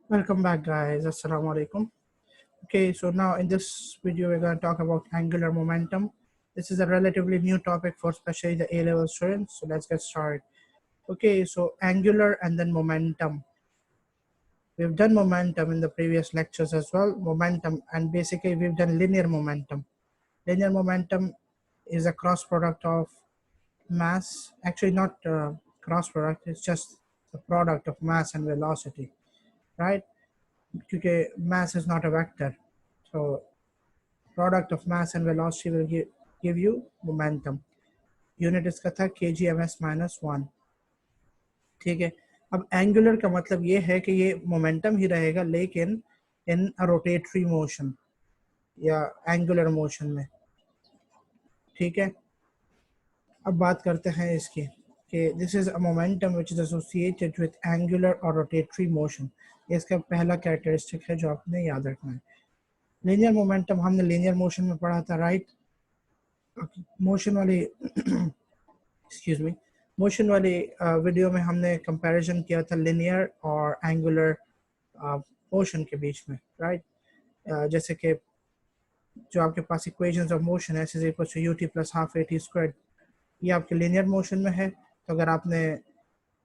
Welcome back, guys. Assalamu alaikum. Okay, so now in this video, we're going to talk about angular momentum. This is a relatively new topic for especially the A-level students. So let's get started. Okay, so angular and then momentum. We've done momentum in the previous lectures as well. Momentum, and basically we've done linear momentum. Linear momentum is a cross product of mass. Actually, not cross product. It's just the product of mass and velocity, right? Because mass is not a vector. So product of mass and velocity will give you momentum. Unit इसका था kgms -1. ठीक है, अब angular का मतलब ये है कि ये मोमेंटम ही रहेगा लेकिन इन रोटेटरी मोशन या एंगुलर मोशन में. ठीक है, अब बात करते हैं इसकी कि this is a momentum which is associated with angular और रोटेटरी मोशन. इसका पहला कैरेक्टरिस्टिक है जो आपने याद रखना है. लीनियर मोमेंटम हमने लीनियर मोशन में पढ़ा था, राइट? मोशन वाली एक्सक्यूज मी, मोशन वाली वीडियो में हमने कंपैरिजन किया था लिनियर और एंगुलर मोशन के बीच में, राइट? जैसे कि जो आपके पास इक्वेशंस ऑफ मोशन है, is equal to ut plus half at square, ये आपके लिनियर मोशन में है. तो अगर आपने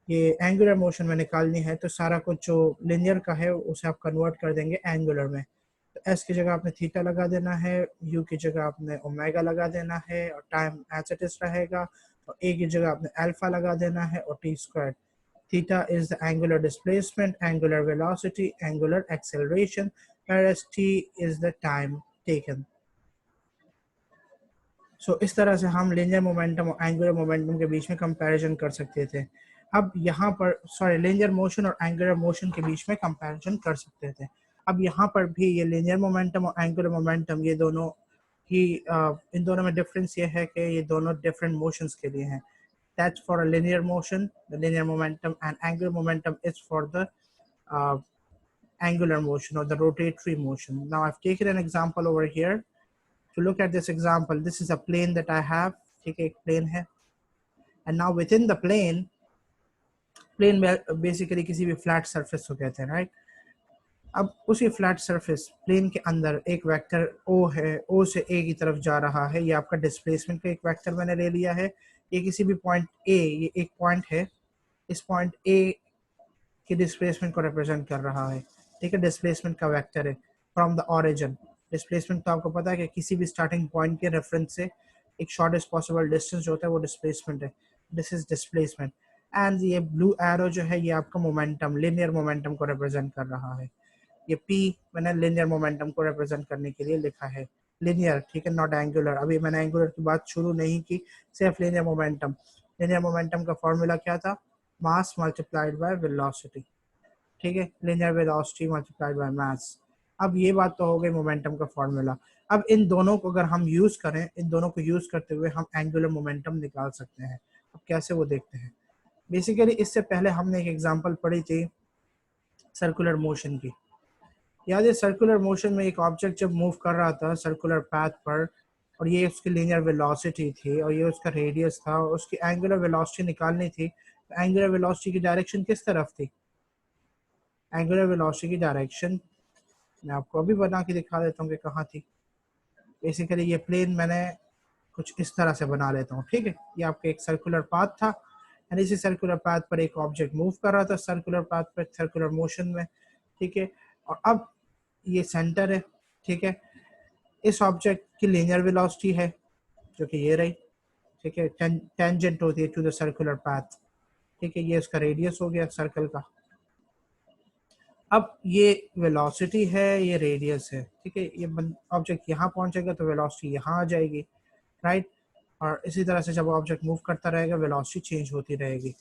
ये एंगुलर मोशन में निकालनी है तो सारा कुछ जो लिनियर का है उसे आप कन्वर्ट कर देंगे एंगुलर में. तो एस की जगह आपने थीटा लगा देना है, यू की जगह आपने ओमेगा लगा देना है और टाइम एज इट इज रहेगा. और ए की जगह आपने अल्फा लगा देना है और T square. Theta is the angular displacement, angular velocity, angular acceleration, whereas t is the time taken. सो इस तरह से हम लीनियर मोमेंटम और एंगुलर मोमेंटम के बीच में कंपैरिजन कर सकते थे. अब यहाँ पर लीनियर मोशन और एंगुलर मोशन के बीच में कंपैरिजन कर सकते थे. अब यहाँ पर भी ये लीनियर मोमेंटम और एंगुलर मोमेंटम ये दोनों ही इन दोनों में डिफरेंस ये है कि ये दोनों डिफरेंट मोशंस के लिए हैं. That's for a linear motion, the linear momentum, and angular momentum is for the angular motion or the rotatory motion. Now I've taken an example over here. To look at this example, this is a plane that I have. ठीक है, एक plane है, and now within the plane basically किसी भी flat surface को कहते हैं, right? अब उसी फ्लैट सरफेस प्लेन के अंदर एक वेक्टर O है, O से A की तरफ जा रहा है. ये आपका डिस्प्लेसमेंट का एक वेक्टर मैंने ले लिया है. ये किसी भी पॉइंट A, ये एक पॉइंट है, इस पॉइंट A की डिस्प्लेसमेंट को रिप्रेजेंट कर रहा है. ठीक है, डिस्प्लेसमेंट का वेक्टर है फ्रॉम द ऑरिजिन. डिस्प्लेसमेंट तो आपको पता है कि किसी भी स्टार्टिंग पॉइंट के रेफरेंस से एक शॉर्टेस्ट पॉसिबल डिस्टेंस जो होता है वो डिस्प्लेसमेंट है. This is displacement. एंड ये ब्लू एरो जो है ये आपका मोमेंटम, लिनियर मोमेंटम को रिप्रेजेंट कर रहा है. ये P मैंने लिनियर मोमेंटम को रिप्रेजेंट करने के लिए लिखा है. लिनियर, ठीक है, नॉट एंगुलर. अभी मैंने एंगुलर की बात शुरू नहीं की, सिर्फ लिनियर मोमेंटम. लिनियर मोमेंटम का फॉर्मूला क्या था? Mass multiplied by velocity. ठीक है, linear velocity multiplied by mass. अब ये बात तो हो गई मोमेंटम का फॉर्मूला. अब इन दोनों को अगर हम यूज करें, इन दोनों को यूज करते हुए हम एंगुलर मोमेंटम निकाल सकते हैं. अब कैसे वो देखते हैं. बेसिकली इससे पहले हमने एक एग्जांपल पढ़ी थी सर्कुलर मोशन की. याद है, सर्कुलर मोशन में एक ऑब्जेक्ट जब मूव कर रहा था सर्कुलर पाथ पर, और ये उसकी लीनियर वेलोसिटी थी और ये उसका रेडियस था और उसकी एंगुलर वेलोसिटी निकालनी थी. तो एंगुलर वेलोसिटी की डायरेक्शन किस तरफ थी? एंगुलर वेलोसिटी की डायरेक्शन मैं आपको अभी बना के दिखा देता हूँ कि कहाँ थी. बेसिकली ये प्लेन मैंने कुछ इस तरह से बना लेता हूँ. ठीक है, ये आपका एक सर्कुलर पाथ था एंड इसी सर्कुलर पाथ पर एक ऑब्जेक्ट मूव कर रहा था सर्कुलर पाथ पर, सर्कुलर मोशन में. ठीक है, और अब ये सेंटर है. ठीक है, इस ऑब्जेक्ट की लीनियर वेलोसिटी है जो कि ये रही. ठीक है, टेंजेंट होती है टू द सर्कुलर पाथ. ठीक है, ये उसका रेडियस हो गया सर्कल का. अब ये वेलोसिटी है, ये रेडियस है. ठीक है, ये ऑब्जेक्ट यहाँ पहुंचेगा तो वेलोसिटी यहाँ आ जाएगी, राइट? और इसी तरह से जब ऑब्जेक्ट मूव करता रहेगा वेलोसिटी चेंज होती रहेगी.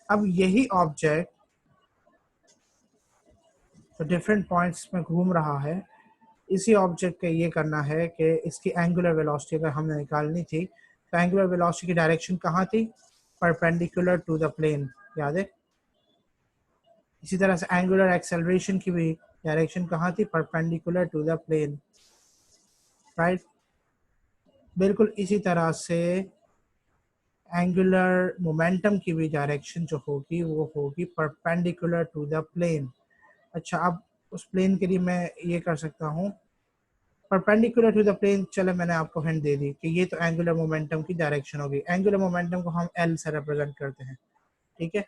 अब यही ऑब्जेक्ट तो डिफरेंट पॉइंट्स में घूम रहा है. इसी ऑब्जेक्ट का ये करना है कि इसकी एंगुलर वेलोसिटी अगर हमने निकालनी थी तो एंगुलर वेलोसिटी की डायरेक्शन कहाँ थी? Perpendicular to the plane. याद है? इसी तरह से एंगुलर एक्सेलरेशन की भी डायरेक्शन कहाँ थी? Perpendicular to the plane, right? बिल्कुल इसी तरह से एंगुलर मोमेंटम की भी डायरेक्शन जो होगी वो होगी परपेंडिकुलर टू द प्लेन. अच्छा, अब उस प्लेन के लिए मैं ये कर सकता हूँ, परपेंडिकुलर टू द प्लेन। चलो मैंने आपको हिंट दे दी कि ये तो एंगुलर मोमेंटम की डायरेक्शन होगी। एंगुलर मोमेंटम को हम एल से रिप्रेजेंट करते हैं, ठीक है।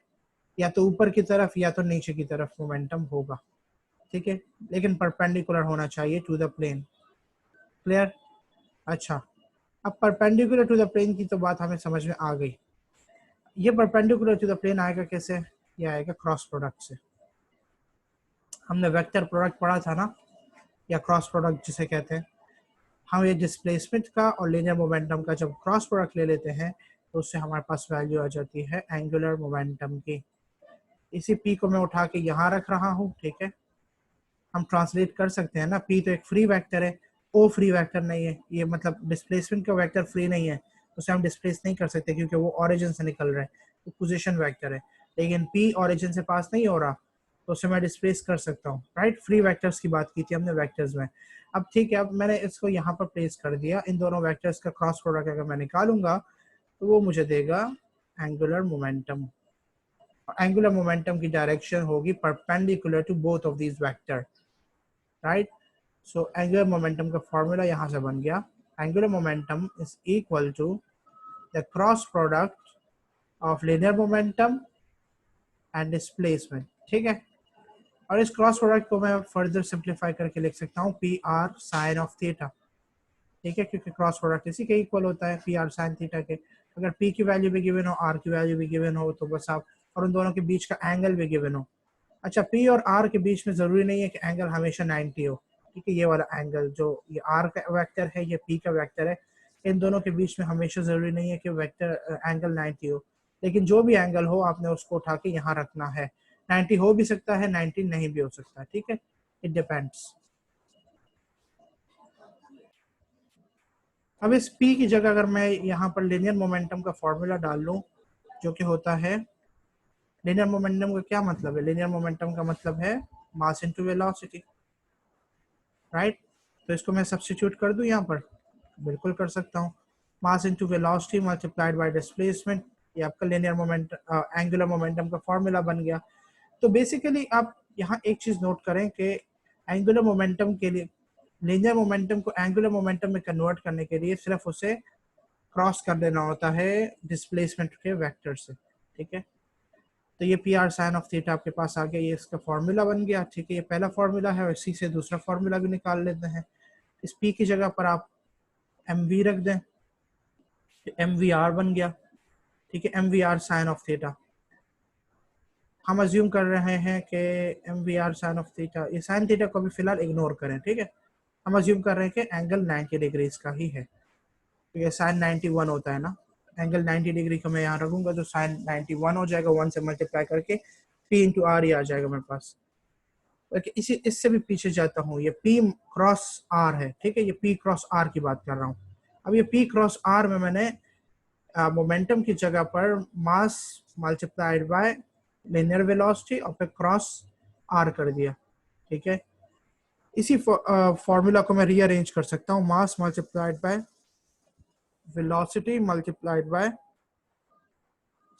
या तो ऊपर की तरफ या तो नीचे की तरफ मोमेंटम होगा, ठीक है, लेकिन परपेंडिकुलर होना चाहिए टू द प्लेन। क्लियर? अच्छा, अब परपेंडिकुलर टू द प्लेन की तो बात हमें समझ में आ गई। ये परपेंडिकुलर टू द प्लेन आएगा कैसे? ये आएगा क्रॉस प्रोडक्ट से। हमने वेक्टर प्रोडक्ट पढ़ा था ना, या क्रॉस प्रोडक्ट जिसे कहते हैं। हम ये डिस्प्लेसमेंट का और लीनियर मोमेंटम का जब क्रॉस प्रोडक्ट ले लेते हैं तो उससे हमारे पास वैल्यू आ जाती है एंगुलर मोमेंटम की। इसी पी को मैं उठा के यहाँ रख रहा हूँ, ठीक है। हम ट्रांसलेट कर सकते हैं ना, पी तो एक फ्री वेक्टर है, ओ फ्री वेक्टर नहीं है। ये मतलब डिस्प्लेसमेंट का वेक्टर फ्री नहीं है, उसे हम डिस्प्लेस नहीं कर सकते क्योंकि वो ऑरिजिन से निकल रहा है, वो पोजीशन वेक्टर है। लेकिन पी ऑरिजिन से पास नहीं हो रहा तो उसे मैं डिस्प्लेस कर सकता हूँ, राइट। फ्री वेक्टर्स की बात की थी हमने वेक्टर्स में। अब ठीक है, अब मैंने इसको यहाँ पर प्लेस कर दिया। इन दोनों वेक्टर्स का क्रॉस प्रोडक्ट अगर मैं निकालूंगा तो वो मुझे देगा एंगुलर मोमेंटम। एंगुलर मोमेंटम की डायरेक्शन होगी perpendicular to both of these vector, right. So angular momentum का फॉर्मूला यहाँ से बन गया, angular momentum is equal to the cross product of linear momentum and displacement, ठीक है। और इस क्रॉस प्रोडक्ट को मैं फर्दर सिंप्लीफाई करके लिख सकता हूँ P R sine of theta, ठीक है, क्योंकि क्रॉस प्रोडक्ट इसी के इक्वल होता है, पी आर साइन थीटा के। अगर पी की वैल्यू भी गिवन हो, आर की वैल्यू भी गिवन हो, तो बस आप, और उन दोनों के बीच का एंगल भी गिवन हो। अच्छा, पी और आर के बीच में जरूरी नहीं है कि एंगल हमेशा 90 हो, ठीक है। ये वाला एंगल जो ये आर का वेक्टर है, ये पी का वेक्टर है, इन दोनों के बीच में हमेशा जरूरी नहीं है कि वेक्टर एंगल 90 हो। लेकिन जो भी एंगल हो आपने उसको उठा के यहाँ रखना है। 90 हो भी सकता है, 90 नहीं भी हो सकता, ठीक है, इट डिपेंड्स। अब इस P की जगह अगर मैं यहाँ पर लिनियर मोमेंटम का फॉर्मूला डाल लूँ, जो कि होता है, लिनियर मोमेंटम का क्या मतलब है? लिनियर मोमेंटम का मतलब है मास इनटू वेलोसिटी, राइट। तो इसको मैं सब्स्टिट्यूट कर दूं यहाँ पर, बिल्कुल कर सकता हूँ। Mass into velocity multiplied bye displacement, ये आपका लिनियर मोमेंट एंगुलर मोमेंटम का फॉर्मूला बन गया। तो बेसिकली आप यहाँ एक चीज नोट करें कि एंगुलर मोमेंटम के लिए, लिनियर मोमेंटम को एंगुलर मोमेंटम में कन्वर्ट करने के लिए सिर्फ उसे क्रॉस कर देना होता है डिस्प्लेसमेंट के वेक्टर से, ठीक है। तो ये P R sine of theta आपके पास आ गया, ये इसका फॉर्मूला बन गया, ठीक है। ये पहला फॉर्मूला है और इसी से दूसरा फॉर्मूला भी निकाल लेते हैं। इस पी की जगह पर आप एम वी रख दें, एम वी आर बन गया, ठीक है। M we are sine of theta, हम अज्यूम कर रहे हैं कि M we are sine of theta, ये साइन थीटा को भी फिलहाल इग्नोर करें, ठीक है। हम अज्यूम कर रहे हैं कि एंगल 90 डिग्रीज का ही है, तो ये साइन 91 होता है ना। एंगल 90 डिग्री को मैं यहाँ रखूंगा तो साइन 91 हो जाएगा, 1 से मल्टीप्लाई करके पी इंटू आर ही आ जाएगा मेरे पास। ओके, इसी इससे भी पीछे जाता हूँ, ये पी क्रॉस आर है, ठीक है। ये पी क्रॉस आर की बात कर रहा हूँ। अब ये पी क्रॉस आर में मैंने मोमेंटम की जगह पर mass multiplied by linear velocity और फिर क्रॉस आर कर दिया, ठीक है। इसी फॉर्मूला को मैं रीअरेंज कर सकता हूँ, mass multiplied by velocity multiplied bye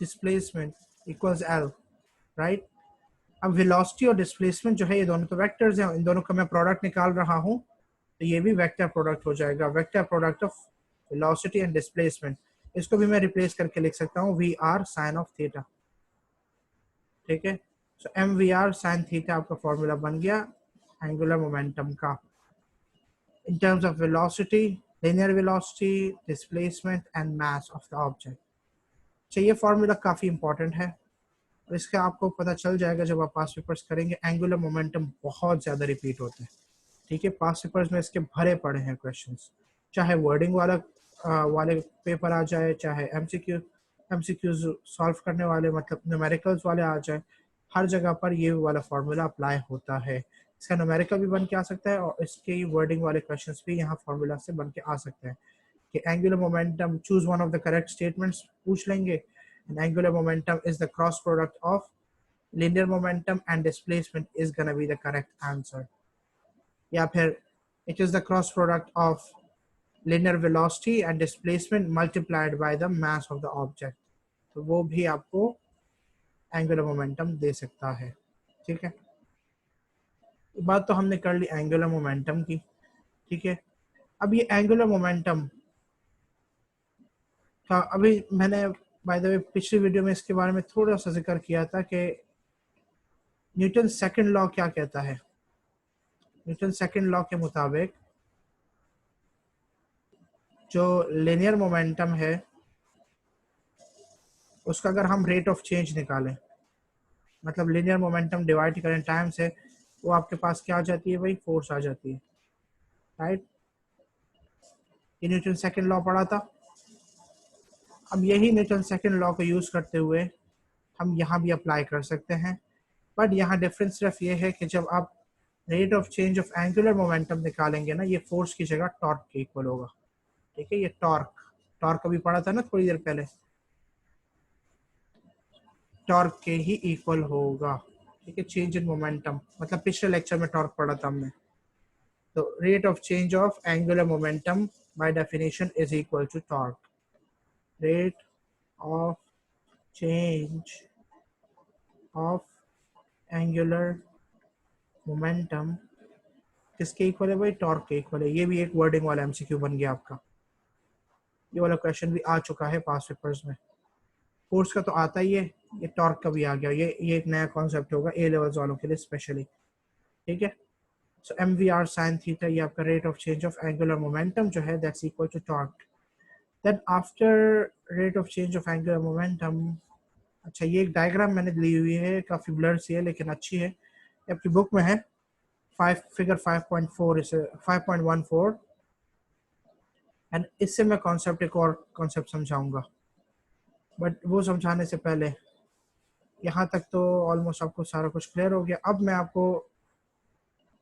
displacement equals L, right. अब वेलोसिटी और डिस्प्लेसमेंट जो है ये दोनों तो वेक्टर्स हैं, इन दोनों का मैं प्रोडक्ट निकाल रहा हूँ, तो ये भी वेक्टर प्रोडक्ट हो जाएगा, vector product of velocity and displacement. इसको भी मैं रिप्लेस करके लिख सकता हूँ v are sine of theta, ठीक है। So m we are sine theta आपका फॉर्मूला बन गया एंगुलर मोमेंटम का, in terms of velocity, linear velocity, displacement and mass of the object। अच्छा, ये फॉर्मूला काफ़ी इंपॉर्टेंट है और इसका आपको पता चल जाएगा जब आप पास पेपर्स करेंगे। एंगुलर मोमेंटम बहुत ज़्यादा रिपीट होते हैं, ठीक है। पास पेपर्स में इसके भरे पड़े हैं क्वेश्चंस, चाहे वर्डिंग वाले पेपर आ जाए, चाहे एमसीक्यूज सॉल्व करने वाले मतलब न्यूमेरिकल्स वाले आ जाए, हर जगह पर ये वाला फॉर्मूला अप्लाई होता है। इसका न्यूमेरिकल भी बन के आ सकता है और इसके वर्डिंग वाले क्वेश्चंस भी यहाँ फॉर्मूला से बन के आ सकते हैं कि angular momentum, choose one of the correct statements पूछ लेंगे, and angular momentum is the cross product of linear momentum and displacement is gonna be the correct answer। या फिर it is the cross product of linear velocity and displacement multiplied by the mass of the object। तो वो भी आपको angular momentum दे सकता है, ठीक है। बात तो हमने कर ली एंगुलर मोमेंटम की, ठीक है। अब ये एंगुलर मोमेंटम का अभी मैंने बाय द वे पिछली वीडियो में इसके बारे में थोड़ा सा जिक्र किया था कि न्यूटन सेकंड लॉ क्या कहता है। न्यूटन सेकंड लॉ के मुताबिक जो लिनियर मोमेंटम है उसका अगर हम रेट ऑफ चेंज निकालें, मतलब लिनियर मोमेंटम डिवाइड करें टाइम से, वो आपके पास क्या आ जाती है भाई, फोर्स आ जाती है, राइट। ये न्यूटन सेकंड लॉ पढ़ा था। अब यही न्यूटन सेकंड लॉ को यूज करते हुए हम यहाँ भी अप्लाई कर सकते हैं, बट यहाँ डिफरेंस सिर्फ ये है कि जब आप rate of change of angular momentum निकालेंगे ना, ये फोर्स की जगह टॉर्क के इक्वल होगा, ठीक है। ये टॉर्क, टॉर्क अभी पढ़ा था ना थोड़ी देर पहले, टॉर्क के ही इक्वल होगा, ठीक है। चेंज इन मोमेंटम, मतलब पिछले लेक्चर में टॉर्क पढ़ा था हमने। तो rate of change of angular momentum by definition is equal to torque. Rate of change of angular momentum किसके इक्वल है भाई, टॉर्क के इक्वल है। ये भी एक वर्डिंग वाला एमसीक्यू बन गया आपका। ये वाला क्वेश्चन भी आ चुका है पास्ट पेपर्स में। फोर्स का तो आता ही है, ये टॉर्क का भी आ गया। ये एक नया कॉन्सेप्ट होगा ए लेवल्स वालों के लिए स्पेशली, ठीक है। So m we are sine theta, ये आपका rate of change of angular momentum जो है that's equal to torque. Then after rate of change of angular momentum, अच्छा ये एक डायग्राम मैंने ली हुई है, काफ़ी ब्लर सी है लेकिन अच्छी है, आपकी बुक में है, 5 फिगर 5.4 इसे 5.14, एंड इससे मैं कॉन्सेप्ट एक और कॉन्सेप्ट समझाऊंगा, बट वो समझाने से पहले यहाँ तक तो ऑलमोस्ट आपको सारा कुछ क्लियर हो गया। अब मैं आपको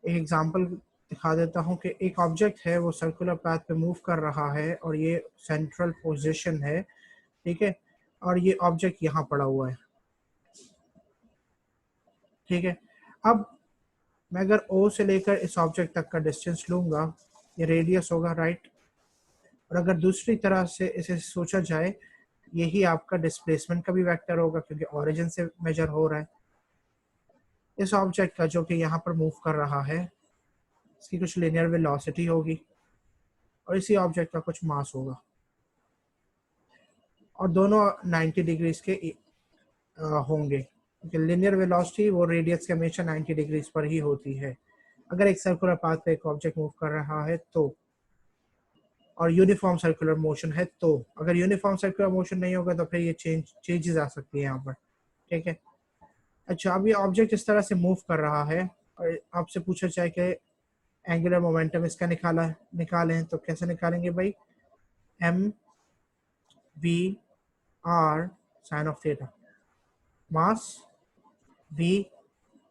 एक एग्जांपल दिखा देता हूँ कि एक ऑब्जेक्ट है वो सर्कुलर पाथ पे मूव कर रहा है और ये सेंट्रल पोजीशन है, ठीक है, और ये ऑब्जेक्ट यहाँ पड़ा हुआ है, ठीक है। अब मैं अगर O से लेकर इस ऑब्जेक्ट तक का डिस्टेंस लूँगा, ये रेडियस होगा, राइट। और अगर दूसरी तरह से इसे सोचा जाए, यही आपका डिस्प्लेसमेंट का भी वेक्टर होगा क्योंकि ओरिजिन से मेजर हो रहा है। इस ऑब्जेक्ट का जो कि यहाँ पर मूव कर रहा है, इसकी कुछ लिनियर वेलोसिटी होगी और इसी ऑब्जेक्ट का कुछ मास होगा, और दोनों 90 डिग्रीज के होंगे क्योंकि लिनियर वेलोसिटी वो रेडियस के हमेशा 90 डिग्रीज पर ही होती है अगर एक सर्कुलर पाथ पे एक ऑब्जेक्ट मूव कर रहा है तो, और यूनिफॉर्म सर्कुलर मोशन है तो। अगर यूनिफॉर्म सर्कुलर मोशन नहीं होगा तो फिर ये चेंजेस आ सकती है यहाँ पर, ठीक है। अच्छा, अब ये ऑब्जेक्ट इस तरह से मूव कर रहा है और आपसे पूछा जाए कि एंगुलर मोमेंटम इसका निकालें तो कैसे निकालेंगे भाई, M we are sine of theta, mass V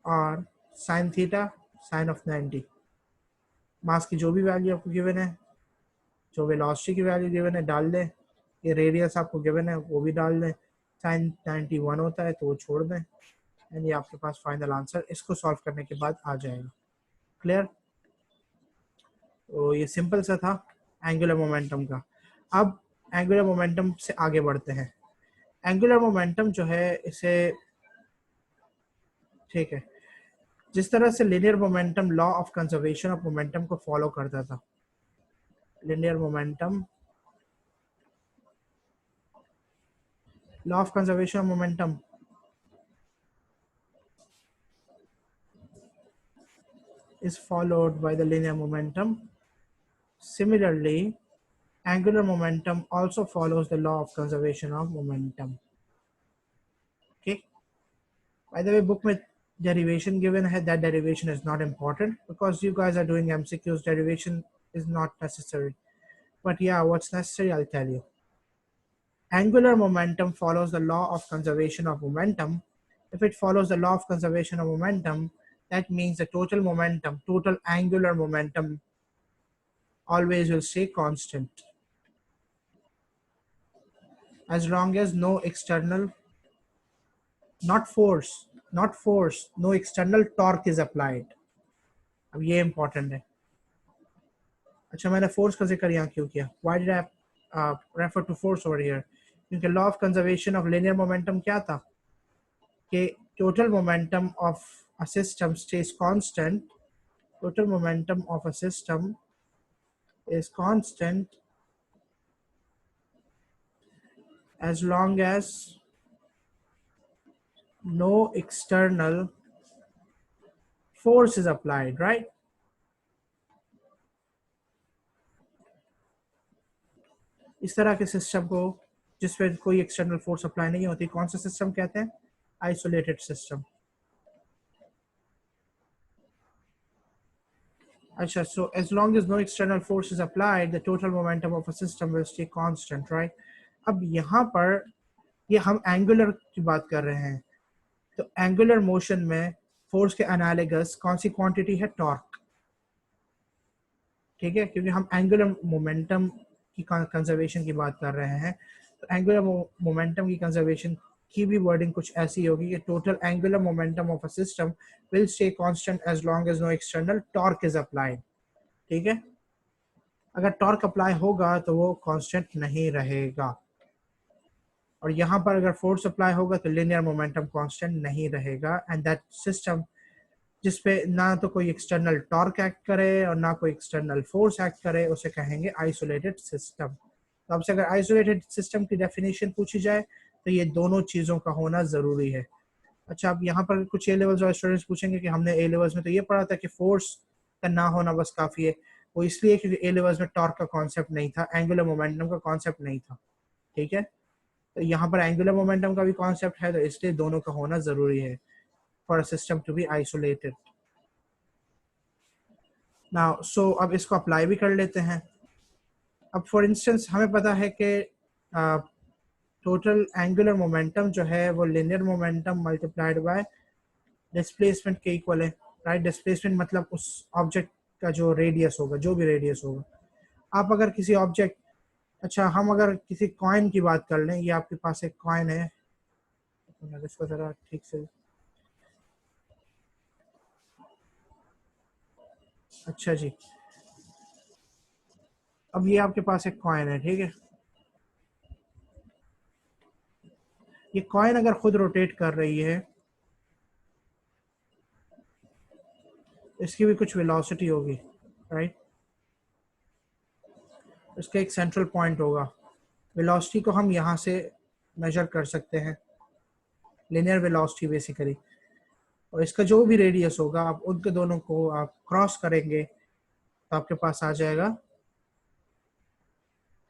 are sine theta sine of 90। Mass की जो भी वैल्यू आपको गिवन है, जो वेलोसिटी की वैल्यू गिवन है डाल दें, ये रेडियस आपको गिवन है वो भी डाल दें, साइन 91 होता है तो वो छोड़ दें, एंड ये आपके पास फाइनल आंसर इसको सॉल्व करने के बाद आ जाएगा। क्लियर? तो ये सिंपल सा था एंगुलर मोमेंटम का। अब एंगुलर मोमेंटम से आगे बढ़ते हैं। एंगुलर मोमेंटम जो है इसे, ठीक है, जिस तरह से linear momentum law of conservation of momentum को फॉलो करता था, linear momentum law of conservation of momentum is followed by the linear momentum. Similarly, angular momentum also follows the law of conservation of momentum. Okay. By the way, book में derivation given है, that derivation is not important because you guys are doing MCQs. Derivation is not necessary. But yeah, what's necessary, I'll tell you. Angular momentum follows the law of conservation of momentum. If it follows the law of conservation of momentum, that means the total momentum, total angular momentum always will stay constant as long as no external, not force, no external torque is applied. अब ये important है। अच्छा, मैंने force का जिक्र यहाँ क्यों किया? Why did I refer to force over here? क्योंकि law of conservation of linear momentum क्या था कि total momentum of a system stays constant total momentum of a system is constant as long as no external force is applied, right? इस तरह के system को जिसमें कोई एक्सटर्नल फोर्स अप्लाई नहीं होती, कौन सा सिस्टम कहते हैं? Isolated system. अच्छा, so as long as no external force is applied, the total momentum of a system will stay constant, right? अब यहाँ पर ये हम एंगुलर की बात कर रहे हैं, तो एंगुलर मोशन में फोर्स के एनालिगस कौन सी क्वांटिटी है? टॉर्क, ठीक है, क्योंकि हम एंगुलर मोमेंटम की कंजर्वेशन की बात कर रहे हैं, तो एंगुलर मोमेंटम की कंजर्वेशन की भी वर्डिंग कुछ ऐसी होगी कि total angular momentum of a system will stay constant as long as no external torque is applied, ठीक है। अगर टॉर्क अप्लाई होगा तो वो कांस्टेंट नहीं रहेगा, और यहाँ पर अगर फोर्स अप्लाई होगा तो लिनियर मोमेंटम कांस्टेंट नहीं रहेगा, एंड दैट सिस्टम जिसपे ना तो कोई एक्सटर्नल टॉर्क एक्ट करे और ना कोई एक्सटर्नल फोर्स एक्ट करे, उसे कहेंगे आइसोलेटेड सिस्टम। तो आपसे अगर आइसोलेटेड सिस्टम की डेफिनेशन पूछी जाए तो ये दोनों चीज़ों का होना ज़रूरी है। अच्छा, अब यहाँ पर कुछ ए लेवल्स वाले स्टूडेंट्स पूछेंगे कि हमने ए लेवल्स में तो ये पढ़ा था कि फोर्स का ना होना बस काफ़ी है। वो इसलिए क्योंकि ए लेवल्स में टॉर्क का कॉन्सेप्ट नहीं था, एंगुलर मोमेंटम का कॉन्सेप्ट नहीं था, ठीक है। तो यहाँ पर एंगुलर मोमेंटम का भी कॉन्सेप्ट है, तो इसलिए दोनों का होना ज़रूरी है for a system to be isolated. Now so अब इसको अप्लाई भी कर लेते हैं। अब फॉर इंस्टेंस हमें पता है कि टोटल एंगुलर मोमेंटम जो है वो linear momentum multiplied by displacement के इक्वल है, राइट। डिस्प्लेसमेंट मतलब उस ऑब्जेक्ट का जो रेडियस होगा, जो भी रेडियस होगा। आप अगर किसी ऑब्जेक्ट, अच्छा हम अगर किसी कॉइन की बात कर लें, ये आपके पास एक कॉइन है, इसको ज़रा ठीक से, अच्छा जी, अब ये आपके पास एक कॉइन है, ठीक है। ये कॉइन अगर खुद रोटेट कर रही है, इसकी भी कुछ वेलोसिटी होगी, राइट। इसका एक सेंट्रल पॉइंट होगा। वेलोसिटी को हम यहाँ से मेजर कर सकते हैं, लिनियर वेलोसिटी बेसिकली, और इसका जो भी रेडियस होगा, आप उनके दोनों को आप क्रॉस करेंगे तो आपके पास आ जाएगा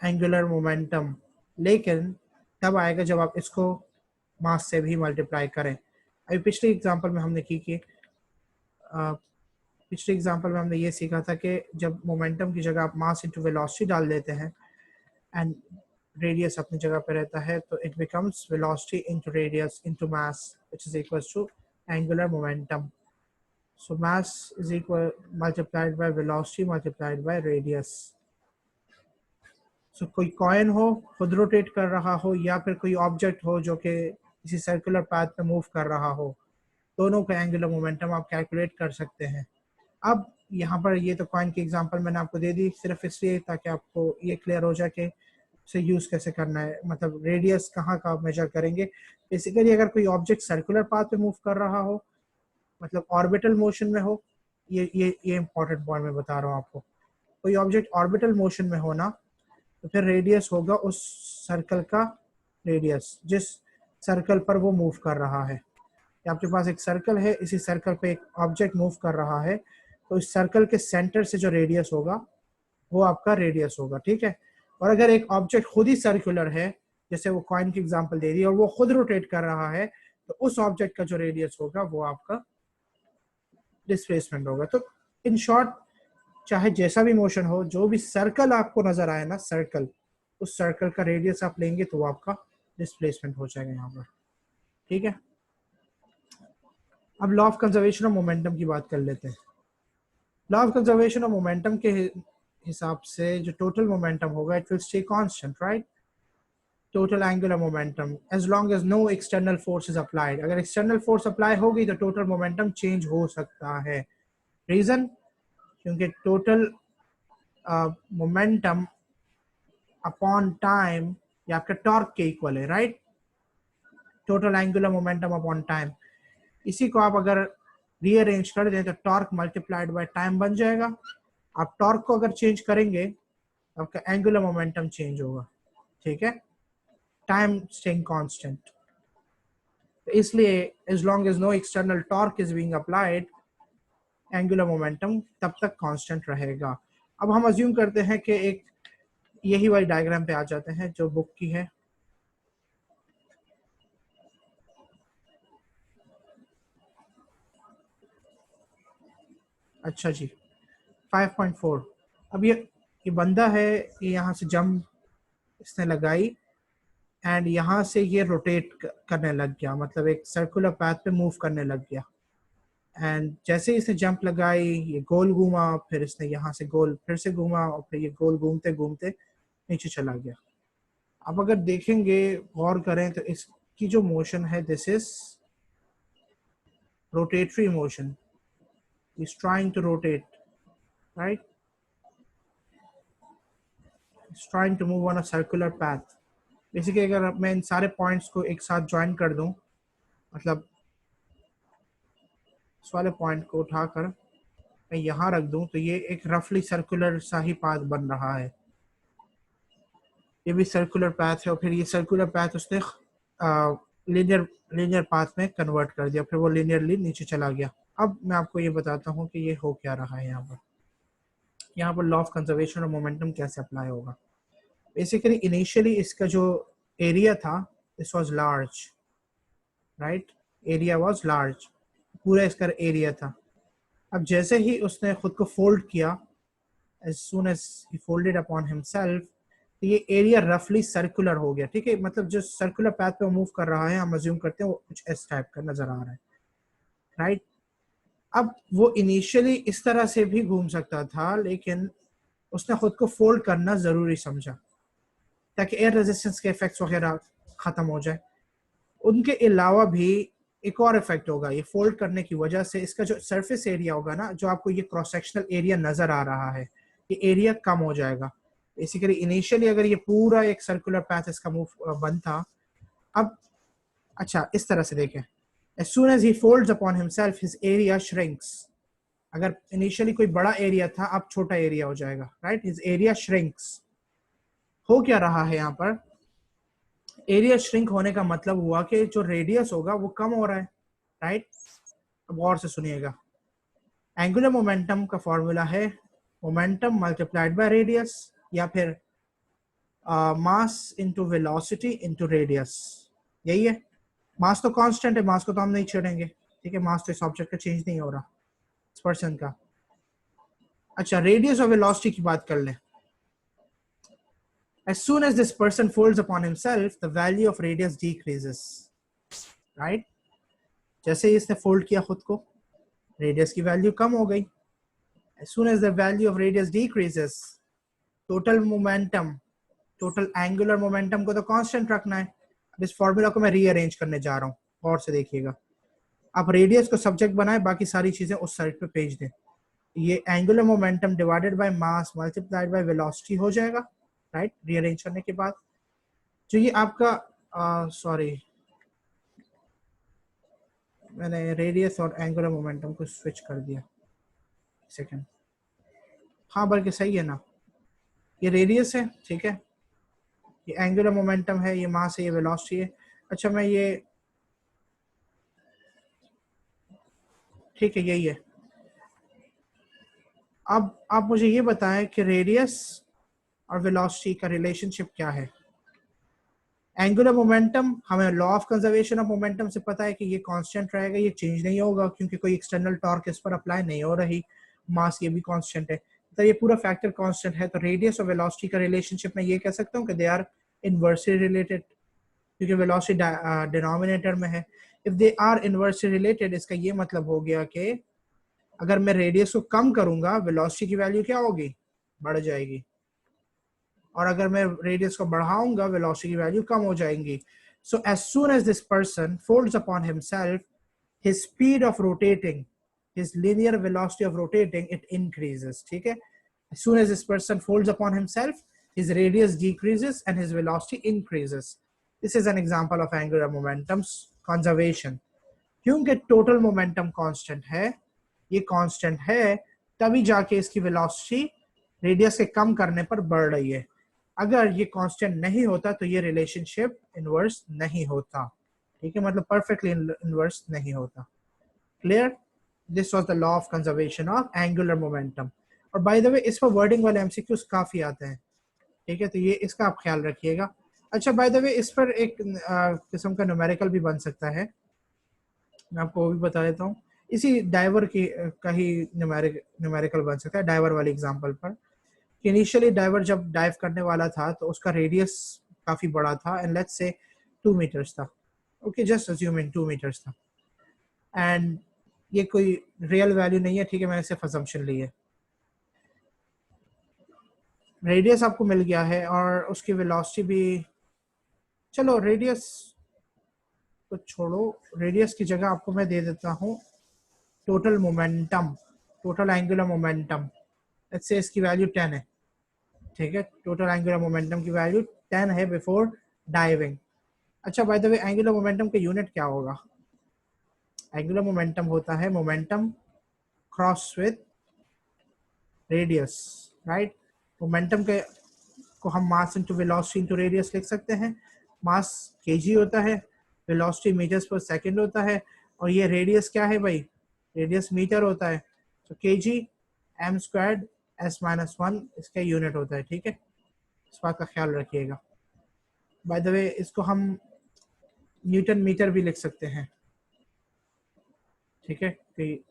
एंगुलर मोमेंटम। लेकिन तब आएगा जब आप इसको मास से भी मल्टीप्लाई करें। अभी पिछले एग्जांपल में हमने पिछले एग्जांपल में हमने ये सीखा था कि जब मोमेंटम की जगह आप मास इंटू वेलोसिटी डाल देते हैं एंड रेडियस अपनी जगह पे रहता है, तो it becomes velocity into radius into mass which is equal to angular momentum. So mass is equal multiplied by velocity multiplied by radius. So कोई कॉइन हो, खुद रोटेट कर रहा हो, या फिर कोई ऑब्जेक्ट हो जो कि किसी सर्कुलर पाथ पे मूव कर रहा हो, दोनों का एंगुलर मोमेंटम आप कैलकुलेट कर सकते हैं। अब यहाँ पर ये तो कॉइन की एग्जांपल मैंने आपको दे दी सिर्फ इसलिए ताकि आपको ये क्लियर हो जाए कि उसे यूज़ कैसे करना है, मतलब रेडियस कहाँ का मेजर करेंगे। बेसिकली अगर कोई ऑब्जेक्ट सर्कुलर पाथ पे मूव कर रहा हो, मतलब ऑर्बिटल मोशन में हो, ये इंपॉर्टेंट पॉइंट मैं बता रहा हूँ आपको। कोई ऑब्जेक्ट ऑर्बिटल मोशन में हो ना, तो फिर रेडियस होगा उस सर्कल का रेडियस जिस सर्कल पर वो मूव कर रहा है। आपके पास एक सर्कल है, इसी सर्कल पे एक ऑब्जेक्ट मूव कर रहा है, तो इस सर्कल के सेंटर से जो रेडियस होगा वो आपका रेडियस होगा, ठीक है। और अगर एक ऑब्जेक्ट खुद ही सर्कुलर है, जैसे वो कॉइन की एग्जांपल दे दी, और वो खुद रोटेट कर रहा है, तो उस ऑब्जेक्ट का जो रेडियस होगा वो आपका डिस्प्लेसमेंट होगा। तो इन शॉर्ट, चाहे जैसा भी मोशन हो, जो भी सर्कल आपको नजर आए ना, सर्कल, उस सर्कल का रेडियस आप लेंगे तो वो आपका डिस्प्लेसमेंट हो जाएगा यहाँ पर, ठीक है। अब law of conservation of momentum की बात कर लेते हैं। Law of conservation of momentum के हिसाब से जो टोटल मोमेंटम होगा, it will stay constant, right. Total angular momentum as long as no external force is applied. अगर एक्सटर्नल फोर्स अप्लाई होगी तो टोटल मोमेंटम चेंज हो सकता है। रीजन, क्योंकि टोटल मोमेंटम अपॉन टाइम ये आपका टॉर्क के इक्वल है, right. Total angular momentum upon time, इसी को आप अगर रीअरेंज कर दें तो टॉर्क मल्टीप्लाइड बाय टाइम बन जाएगा। आप टॉर्क को अगर चेंज करेंगे तो आपका एंगुलर मोमेंटम चेंज होगा, ठीक है, टाइम स्टेइंग कांस्टेंट। इसलिए as long as no external torque is being applied, angular momentum तब तक कांस्टेंट रहेगा। अब हम अज्यूम करते हैं कि एक यही वाली डायग्राम पे आ जाते हैं जो बुक की है। अच्छा जी, 5.4। अब ये बंदा है, ये यहाँ से जंप इसने लगाई एंड यहाँ से ये रोटेट करने लग गया, मतलब एक सर्कुलर पाथ पे मूव करने लग गया। एंड जैसे ही इसने जंप लगाई ये गोल घूमा, फिर इसने यहाँ से गोल फिर से घूमा और फिर ये गोल घूमते घूमते नीचे चला गया। अब अगर देखेंगे गौर करें तो इसकी जो मोशन है this is rotatory motion, is trying to rotate, right, is trying to move on a circular path. Basically अगर मैं इन सारे पॉइंट्स को एक साथ ज्वाइन कर दूं, मतलब इस वाले पॉइंट को उठाकर मैं यहाँ रख दूं तो ये एक रफली सर्कुलर सा ही पाथ बन रहा है। ये भी सर्कुलर पाथ है और फिर ये सर्कुलर पाथ उसने लीनियर पाथ में कन्वर्ट कर दिया, फिर वो लीनियरली नीचे चला गया। अब मैं आपको ये बताता हूँ कि ये हो क्या रहा है। यहाँ पर लॉ ऑफ कंजर्वेशन और मोमेंटम कैसे अप्लाई होगा। बेसिकली इनिशियली इसका जो एरिया था this was large, right, area was large, पूरा इसका एरिया था। अब जैसे ही उसने खुद को फोल्ड किया, as soon as he folded upon himself, तो ये एरिया रफली सर्कुलर हो गया, ठीक है, मतलब जो सर्कुलर पाथ पे मूव कर रहा है हम अज्यूम करते हैं वो कुछ इस टाइप का नजर आ रहा है, राइट। अब वो इनिशियली इस तरह से भी घूम सकता था लेकिन उसने खुद को फोल्ड करना जरूरी समझा ताकि एयर रेजिस्टेंस के इफेक्ट्स वगैरह खत्म हो जाए। उनके अलावा भी एक और इफेक्ट होगा, ये फोल्ड करने की वजह से इसका जो सरफेस एरिया होगा ना, जो आपको ये क्रॉस सेक्शनल एरिया नजर आ रहा है, ये एरिया कम हो जाएगा। बेसिकली इनिशियली अगर ये पूरा एक सर्कुलर पैथ इसका मूव बंद था, अब अच्छा इस तरह से देखें, as soon as he folds upon himself his area shrinks। अगर इनिशियली कोई बड़ा एरिया था अब छोटा एरिया हो जाएगा, राइट, his area shrinks। हो क्या रहा है यहाँ पर, एरिया श्रिंक होने का मतलब हुआ कि जो रेडियस होगा वो कम हो रहा है, राइट। अब गौर से सुनिएगा, एंगुलर मोमेंटम का फॉर्मूला है मोमेंटम मल्टीप्लाइड बाय रेडियस या फिर mass into velocity into radius, यही है। मास तो कांस्टेंट है, मास को तो हम नहीं छेड़ेंगे, ठीक है, मास तो इस ऑब्जेक्ट का चेंज नहीं हो रहा, इस पर्सन का। अच्छा, रेडियस और वेलोसिटी की बात कर लें। As soon as this person folds upon himself, the value of radius decreases, right? जैसे ही इसने फोल्ड किया खुद को, रेडियस की वैल्यू कम हो गई। As soon as the value of radius decreases, total momentum, total angular momentum को तो कांस्टेंट रखना है। अब इस फॉर्मूला को मैं रीअरेंज करने जा रहा हूँ, और से देखिएगा। आप रेडियस को सब्जेक्ट बनाए, बाकी सारी चीजें उस साइड पे भेज दें। ये angular momentum divided by mass multiplied by velocity हो जाएगा, राइट, रीअरेंज करने के बाद। जो ये आपका सॉरी मैंने रेडियस और एंगुलर मोमेंटम को स्विच कर दिया, सेकंड, हाँ बल्कि सही है ना, ये रेडियस है, ठीक है, ये एंगुलर मोमेंटम है, ये मास है, ये वेलोसिटी है। अच्छा मैं ये, ठीक है यही है। अब आप मुझे ये बताएं कि रेडियस और वेलोसिटी का रिलेशनशिप क्या है। एंगुलर मोमेंटम हमें law of conservation of momentum से पता है कि ये कांस्टेंट रहेगा, ये चेंज नहीं होगा क्योंकि कोई एक्सटर्नल टॉर्क इस पर अप्लाई नहीं हो रही। मास ये भी कांस्टेंट है, तो ये पूरा फैक्टर कांस्टेंट है, तो रेडियस और वेलोसिटी का रिलेशनशिप मैं ये कह सकता हूँ कि दे आर इनवर्सली रिलेटेड, क्योंकि वेलोसिटी डिनोमिनेटर में है। If they are inversely related, इसका ये मतलब हो गया कि अगर मैं रेडियस को कम करूंगा वेलोसिटी की वैल्यू क्या होगी, बढ़ जाएगी, और अगर मैं रेडियस को बढ़ाऊंगा वेलोसिटी की वैल्यू कम हो जाएंगी। So as soon as this person folds upon himself, his speed of rotating, his linear velocity of rotating, it increases, ठीक है। As soon as this person folds upon himself, his radius decreases and his velocity increases. This is an example of angular momentum's conservation. क्योंकि total momentum constant है, ये constant है, तभी जाके इसकी velocity radius के कम करने पर बढ़ रही है। अगर ये कांस्टेंट नहीं होता तो ये रिलेशनशिप इनवर्स नहीं होता, ठीक है, मतलब परफेक्टली इनवर्स नहीं होता। Clear? This was the law of conservation of angular momentum. और बाय द वे इस पर वर्डिंग वाले एमसीक्यूज काफी आते हैं, ठीक है, तो ये इसका आप ख्याल रखिएगा। अच्छा, बाय द वे इस पर एक किस्म का न्यूमेरिकल भी बन सकता है, मैं आपको वो भी बता देता हूँ। इसी डाइवर की का ही न्यूमेरिकल बन सकता है डाइवर वाली एग्जांपल पर। इनिशियली डाइवर जब डाइव करने वाला था तो उसका रेडियस काफी बड़ा था, एंड लेट्स से 2 मीटर्स था। ओके, जस्ट अज्यूमिंग 2 मीटर्स था, एंड ये कोई रियल वैल्यू नहीं है, ठीक है, मैंने सिर्फ अजम्पशन ली है। रेडियस आपको मिल गया है और उसकी वेलोसिटी भी, चलो रेडियस तो छोड़ो, रेडियस की जगह आपको मैं दे देता हूँ total momentum, total angular momentum. Let's say इसकी वैल्यू 10 है, ठीक है, टोटल एंगुलर मोमेंटम की वैल्यू 10 है बिफोर डाइविंग। अच्छा, by the way angular momentum का यूनिट क्या होगा? एंगुलर मोमेंटम होता है momentum cross with radius, right? Momentum के को हम मास इंटू वेलोसिटी इंटू रेडियस लिख सकते हैं। मास केजी होता है, वेलोसिटी मीटर्स पर सेकंड होता है, और ये रेडियस क्या है भाई? रेडियस मीटर होता है, तो kg M squared S minus 1 इसका यूनिट होता है, ठीक है, इस बात का ख्याल रखिएगा। बाय द वे इसको हम न्यूटन मीटर भी लिख सकते हैं, ठीक है, कि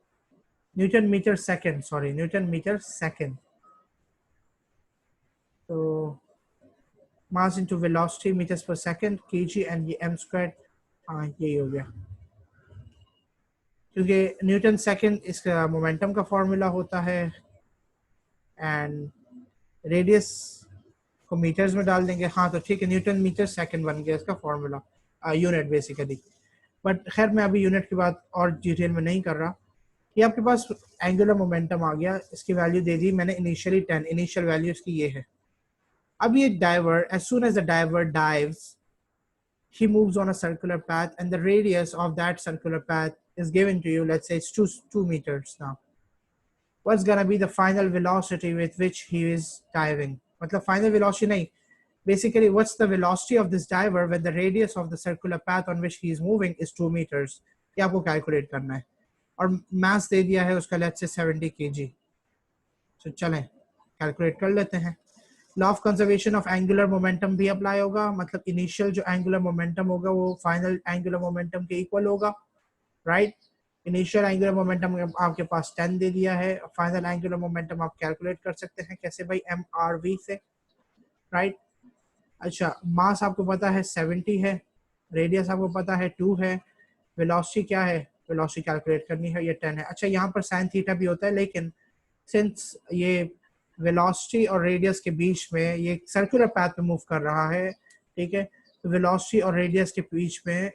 newton metre second, sorry newton metre second. तो mass into velocity metres per second kg, and ये एम स्क्वायर्ड, हाँ यही हो गया, क्योंकि न्यूटन सेकंड इसका मोमेंटम का फॉर्मूला होता है, एंड रेडियस को मीटर्स में डाल देंगे। हाँ तो ठीक है, न्यूटन मीटर सेकंड बन गया इसका फॉर्मूला, यूनिट बेसिकली। बट खैर मैं अभी यूनिट की बात और डिटेल में नहीं कर रहा। ये आपके पास एंगुलर मोमेंटम आ गया, इसकी वैल्यू दे दी मैंने इनिशियली 10, इनिशियल वैल्यू इसकी ये है। अब ये diver, as soon as the diver dives, he moves on a circular path, and the radius of that circular path is given to you. Let's say it's 2 meters now. What's gonna be the final velocity with which he is diving? मतलब final velocity नहीं, basically what's the velocity of this diver when the radius of the circular path on which he is moving is 2 meters? ये आपको calculate करना है, और mass दे दिया है उसका, let's say 70 kg। तो चलें calculate कर लेते हैं। Law of conservation of angular momentum भी अप्लाई होगा, मतलब इनिशियल जो एंगुलर मोमेंटम होगा वो फाइनल एंगुलर मोमेंटम के इक्वल होगा, राइट? इनिशियल एंगुलर मोमेंटम आपके पास 10 दे दिया है, फाइनल एंगुलर मोमेंटम आप कैलकुलेट कर सकते हैं कैसे भाई? MRV से, राइट? अच्छा, मास आपको पता है 70 है, रेडियस आपको पता है 2 है, वेलोसिटी क्या है? वेलोसिटी कैलकुलेट करनी है, ये 10 है। अच्छा, यहाँ पर साइन थीटा भी होता है, लेकिन सिंस ये वेलोसिटी और रेडियस के बीच में ये सर्कुलर पाथ पे मूव कर रहा है, ठीक है, तो वेलोसिटी और रेडियस के बीच में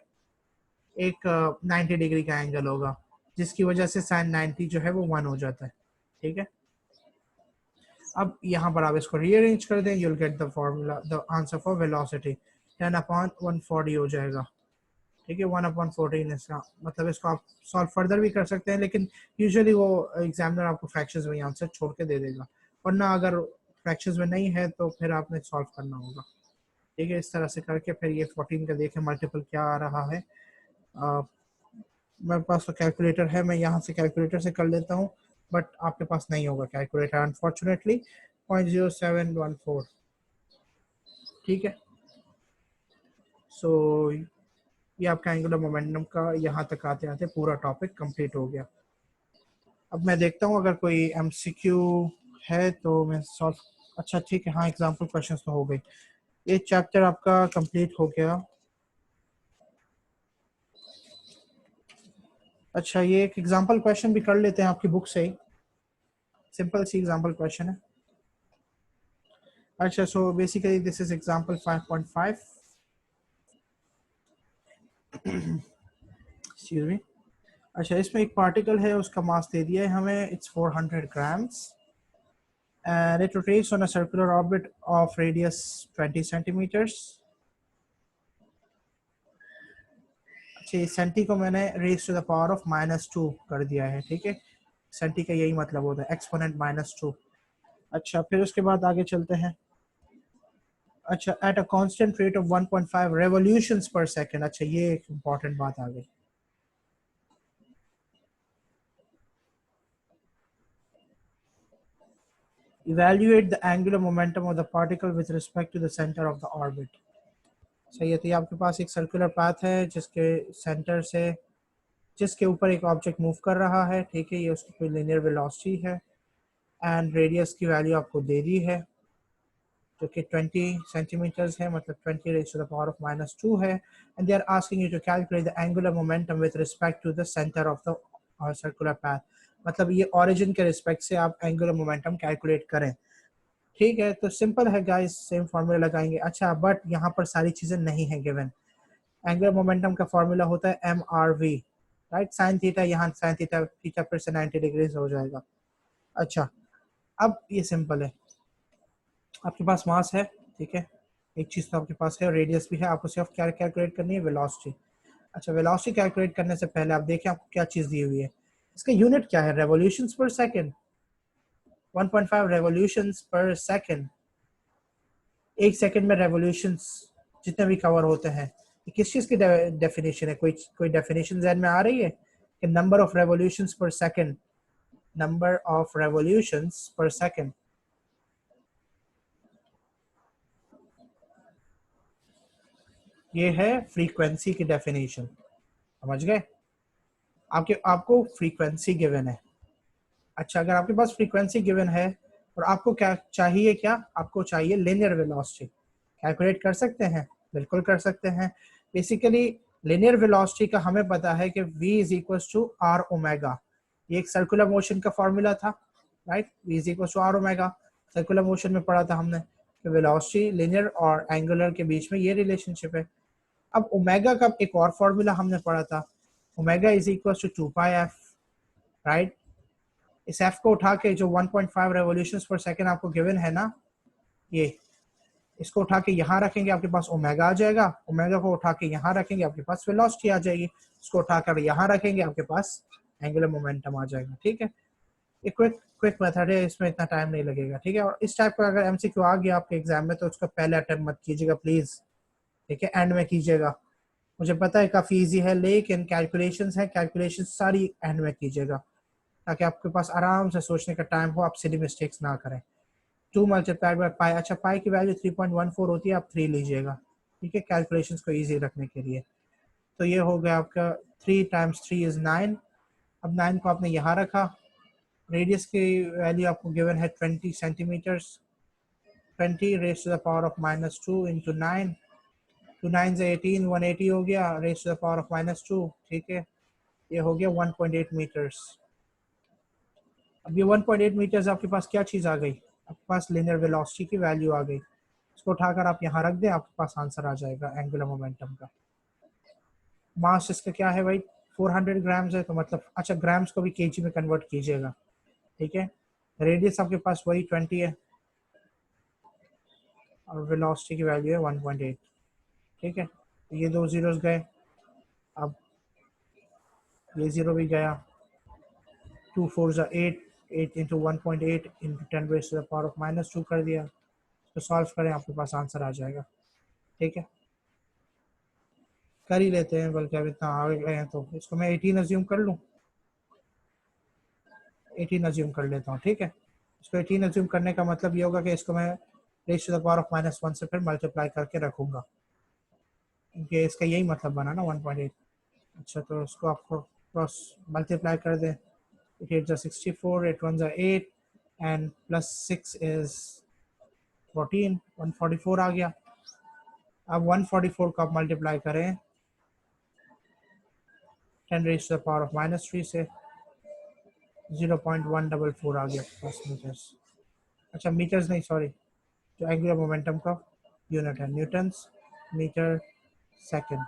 एक 90 डिग्री का एंगल होगा, जिसकी वजह से साइन 90 जो है वो 1 हो जाता है, ठीक है। अब यहाँ पर आप इसको रीअरेंज कर दें, you'll get the formula, the answer for velocity 10/140 हो जाएगा, ठीक है, 1/14 इसका, मतलब इसको आप सॉल्व फर्दर भी कर सकते हैं, लेकिन यूजुअली वो एग्जामिनर आपको फ्रैक्शंस में आंसर छोड़ के दे देगा, वरना अगर फ्रैक्शंस में नहीं है तो फिर आपने सॉल्व करना होगा, ठीक है। इस तरह से करके फिर ये 14 का देखें मल्टीपल क्या आ रहा है। मेरे पास तो कैलकुलेटर है, मैं यहाँ से कैलकुलेटर से कर लेता हूँ, बट आपके पास नहीं होगा कैलकुलेटर अनफॉर्चुनेटली। 0.0714, ठीक है। सो ये आपका एंगुलर मोमेंटम का यहाँ तक आते आते पूरा टॉपिक कंप्लीट हो गया। अब मैं देखता हूँ अगर कोई एमसीक्यू है तो मैं सॉल्व, अच्छा ठीक है, हाँ एग्जांपल क्वेश्चंस तो हो गई, ये चैप्टर आपका कंप्लीट हो गया। अच्छा, ये एक एग्जांपल क्वेश्चन भी कर लेते हैं आपकी बुक से ही, सिंपल सी एग्जांपल क्वेश्चन है। अच्छा, so basically this is example 5.5, excuse me. अच्छा, इसमें एक पार्टिकल है, उसका मास दे दिया है हमें, it's 400 grams, and it rotates on a circular orbit of radius 20 centimeters. अच्छा, इस सेंटी को मैंने raise to the power of -2 कर दिया है, ठीक है। सेंटी का यही मतलब होता है, एक्सपोनेंट -2। अच्छा, फिर उसके बाद आगे चलते हैं। अच्छा, at a constant rate of 1.5 revolutions per second. अच्छा, ये एक इंपॉर्टेंट बात आ गई। Evaluate the angular momentum of the particle with respect to the centre of the orbit. सही है, तो ये आपके पास एक सर्कुलर पाथ है जिसके सेंटर से, जिसके ऊपर एक ऑब्जेक्ट मूव कर रहा है, ठीक है। ये उसकी कोई लीनियर वेलोसिटी है एंड रेडियस की वैल्यू आपको दे दी है जो कि 20 सेंटीमीटर्स है, मतलब 20 raised to the power of -2 है। And they are asking you to calculate the angular momentum with respect to the centre of the circular path. मतलब ये ओरिजिन के रिस्पेक्ट से आप एंगुलर मोमेंटम कैलकुलेट करें, ठीक है। तो सिंपल है गाइस, सेम फार्मूला लगाएंगे। अच्छा, बट यहाँ पर सारी चीजें नहीं है गिवन। एंगुलर मोमेंटम का फार्मूला होता है MRV, राइट। साइन थीटा, यहाँ साइन थीटा, थीटा फिर से 90 डिग्रीज हो जाएगा। अच्छा, अब ये सिंपल है, आपके पास मास है, ठीक है। एक चीज तो आपके पास है, रेडियस भी है, आपको सिर्फ क्या कैलकुलेट करनी है, वेलोसिटी। अच्छा, वेलोसिटी कैलकुलेट करने से पहले आप देखें आपको क्या चीज दी हुई है। इसका यूनिट क्या है, revolutions per second. 1.5 revolutions per second. एक सेकंड में रेवोल्यूशंस जितने भी कवर होते हैं, ये किस चीज की डेफिनेशन है? कोई डेफिनेशन ज़हन में आ रही है कि number of revolutions per second, number of revolutions per second. ये है फ्रीक्वेंसी की डेफिनेशन, समझ गए? आपको फ्रीक्वेंसी गिवन है। अच्छा, अगर आपके पास फ्रीक्वेंसी गिवन है और आपको क्या चाहिए, क्या आपको चाहिए, लिनियर वेलोसिटी। कैलकुलेट कर सकते हैं, बिल्कुल कर सकते हैं। बेसिकली लिनियर वेलोसिटी का हमें पता है कि v is equal to R omega. ये एक सर्कुलर मोशन का फॉर्मूला था, right. v is equal to R omega. Circular motion में पढ़ा था हमने कि वेलोसिटी लिनियर और एंगुलर के बीच में ये रिलेशनशिप है। अब ओमेगा का एक और फॉर्मूला हमने पढ़ा था, omega is equal to 2πf, right. इस f को उठा के जो 1.5 रेवोल्यूशंस पर सेकंड आपको गिवन है ना, ये इसको उठा के यहाँ रखेंगे, आपके पास ओमेगा आ जाएगा। ओमेगा को उठा के यहाँ रखेंगे, आपके पास वेलोसिटी आ जाएगी। इसको उठाकर यहाँ रखेंगे, आपके पास एंगुलर मोमेंटम आ जाएगा, ठीक है। ये क्विक मेथड है, इसमें इतना टाइम नहीं लगेगा, ठीक है। और इस टाइप का अगर एमसीक्यू आ गया आपके एग्जाम में तो उसका पहले अटेम्प्ट मत कीजिएगा प्लीज, ठीक है, एंड में कीजिएगा। मुझे पता है काफी इजी है, लेकिन कैलकुलेशंस है, कैलकुलेशन सारी एंड में कीजिएगा ताकि आपके पास आराम से सोचने का टाइम हो, आप सिली मिस्टेक्स ना करें। 2 मल्टीप्लाइड बाय पाई। अच्छा, पाई की वैल्यू 3.14 होती है, आप 3 लीजिएगा, ठीक है, कैलकुलेशंस को इजी रखने के लिए। तो ये हो गया आपका 3 टाइम्स 3 इज 9। अब 9 को आपने यहाँ रखा। रेडियस की वैल्यू आपको गिवन है 20 centimetres. 20 raise to the power of -2 into 9। 2 9 से 18, 180 हो गया, raise to the power of -2, ठीक है। ये हो गया 1.8 मीटर्स। अब ये 1.8 मीटर्स आपके पास क्या चीज़ आ गई, आपके पास लिनियर वेलोसिटी की वैल्यू आ गई। इसको उठाकर आप यहाँ रख दें, आपके पास आंसर आ जाएगा एंगुलर मोमेंटम का। मास इसका क्या है भाई, 400 ग्राम्स है, तो मतलब अच्छा ग्राम्स को भी केजी में कन्वर्ट कीजिएगा, ठीक है। रेडियस आपके पास वही 20 है और वेलोसिटी की वैल्यू है 1.8, ठीक है। ये दो जीरोस गए, अब ये जीरो भी गया। 2 4 जा 8, 8 into 1.8 into 10 raise to the power of -2 कर दिया। तो सॉल्व करें, आपके पास आंसर आ जाएगा, ठीक है। कर ही लेते हैं, बल्कि अब इतना आ गए हैं तो इसको मैं 18 अज्यूम कर लूँ। 18 अज्यूम कर लेता हूँ, ठीक है। इसको 18 अज्यूम करने का मतलब ये होगा कि इसको मैं raise to the power of -1 से फिर मल्टीप्लाई करके रखूँगा, क्योंकि इसका यही मतलब बना ना 1.8। अच्छा, तो इसको आपको क्रॉस मल्टीप्लाई कर दें। 8 जा 64, 8 1 जा 8 एंड प्लस 6 इज 14, 144 आ गया। अब 144 को आप मल्टीप्लाई करें 10 raise to the power of -3 से, 0.144 आ गया प्लस मीटर्स। अच्छा, मीटर्स नहीं, सॉरी, जो एंगुलर मोमेंटम का यूनिट है, न्यूटन्स मीटर सेकंड,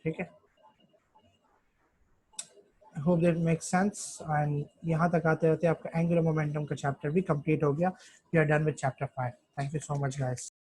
ठीक है। Hope that makes sense. And यहाँ तक आते रहते आपका एंगुलर मोमेंटम का चैप्टर भी कंप्लीट हो गया। We are done with chapter 5। Thank you so much guys.